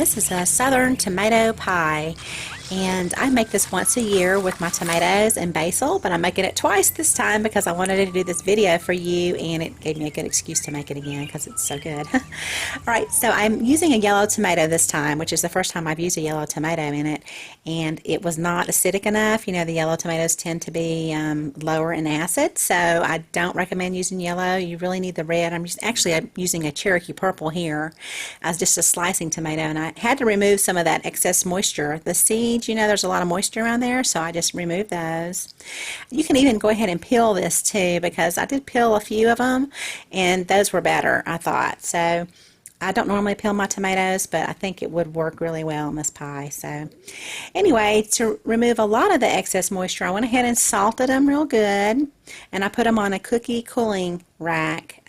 This is a southern tomato pie, and I make this once a year with my tomatoes and basil, but I'm making it twice this time because I wanted to do this video for you, and it gave me a good excuse to make it again because it's so good. Alright, so I'm using a yellow tomato this time, which is the first time I've used a yellow tomato in it, and it was not acidic enough. You know, the yellow tomatoes tend to be lower in acid, so I don't recommend using yellow. You really need the red. I'm using a Cherokee Purple here as just a slicing tomato, and I had to remove some of that excess moisture. The seeds, you know, there's a lot of moisture around there, so I just removed those. You can even go ahead and peel this too, because I did peel a few of them, and those were better, I thought. So I don't normally peel my tomatoes, but I think it would work really well in this pie. So anyway, to remove a lot of the excess moisture, I went ahead and salted them real good, and I put them on a cookie cooling rack,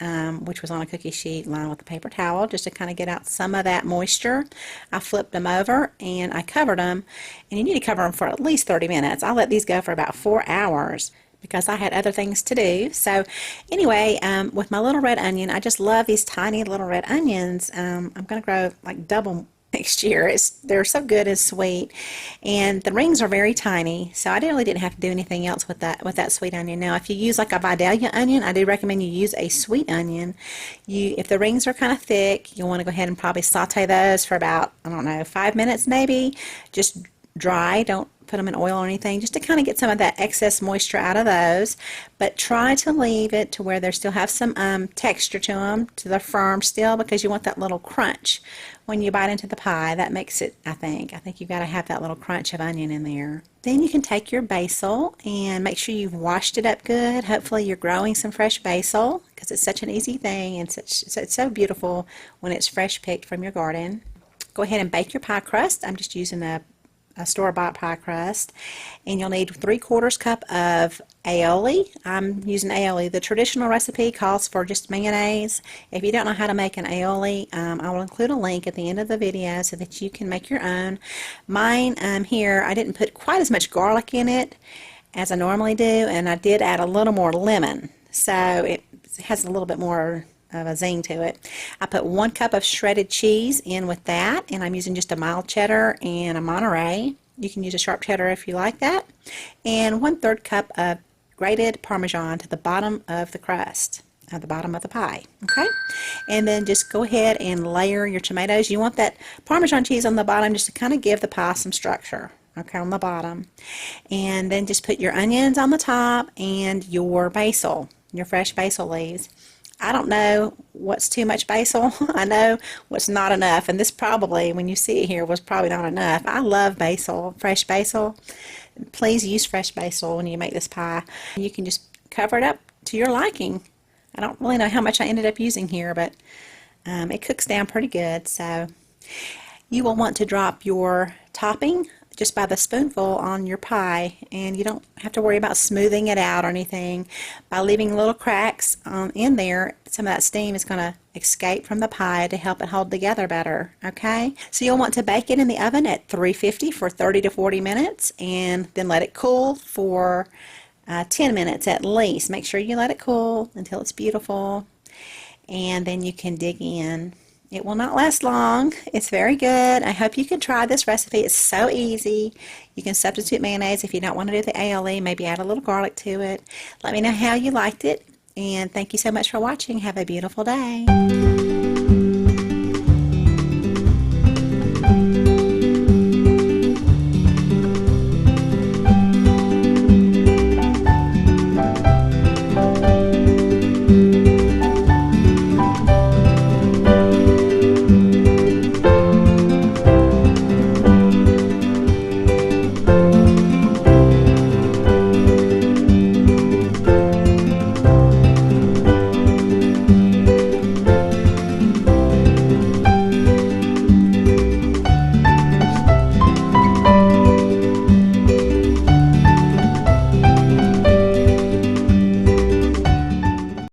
which was on a cookie sheet lined with a paper towel, just to kind of get out some of that moisture. I flipped them over and I covered them, and you need to cover them for at least 30 minutes. I let these go for about 4 hours because I had other things to do. So anyway, with my little red onion, I just love these tiny little red onions. I'm going to grow like double next year. They're so good and sweet, and the rings are very tiny, so I really didn't have to do anything else with that sweet onion. Now, if you use like a Vidalia onion, I do recommend you use a sweet onion. If the rings are kind of thick, you'll want to go ahead and probably saute those for about, I don't know, 5 minutes maybe. Just dry, don't put them in oil or anything, just to kind of get some of that excess moisture out of those. But try to leave it to where they still have some texture to them, to the firm still, because you want that little crunch when you bite into the pie. That makes it, I think you've got to have that little crunch of onion in there. Then you can take your basil and make sure you've washed it up good. Hopefully you're growing some fresh basil, because it's such an easy thing, and it's so beautiful when it's fresh picked from your garden. Go ahead and bake your pie crust. I'm just using a store-bought pie crust, and you'll need 3/4 cup of aioli. I'm using aioli. The traditional recipe calls for just mayonnaise. If you don't know how to make an aioli, I will include a link at the end of the video so that you can make your own. Mine here, I didn't put quite as much garlic in it as I normally do, and I did add a little more lemon, so it has a little bit more of a zing to it. I put 1 cup of shredded cheese in with that, and I'm using just a mild cheddar and a Monterey. You can use a sharp cheddar if you like that. And 1/3 cup of grated Parmesan to the bottom of the crust, at the bottom of the pie. Okay, and then just go ahead and layer your tomatoes. You want that Parmesan cheese on the bottom just to kind of give the pie some structure. Okay, on the bottom. And then just put your onions on the top and your basil, your fresh basil leaves. I don't know what's too much basil. I know what's not enough, and this probably, when you see it here, was probably not enough. I love basil, fresh basil. Please use fresh basil when you make this pie. You can just cover it up to your liking. I don't really know how much I ended up using here, but it cooks down pretty good. So you will want to drop your topping just by the spoonful on your pie, and you don't have to worry about smoothing it out or anything. By leaving little cracks in there, some of that steam is going to escape from the pie to help it hold together better. Okay, so you'll want to bake it in the oven at 350 for 30 to 40 minutes, and then let it cool for 10 minutes at least. Make sure you let it cool until it's beautiful, and then you can dig in. It will not last long. It's very good. I hope you can try this recipe. It's so easy. You can substitute mayonnaise if you don't want to do the aioli. Maybe add a little garlic to it. Let me know how you liked it. And thank you so much for watching. Have a beautiful day.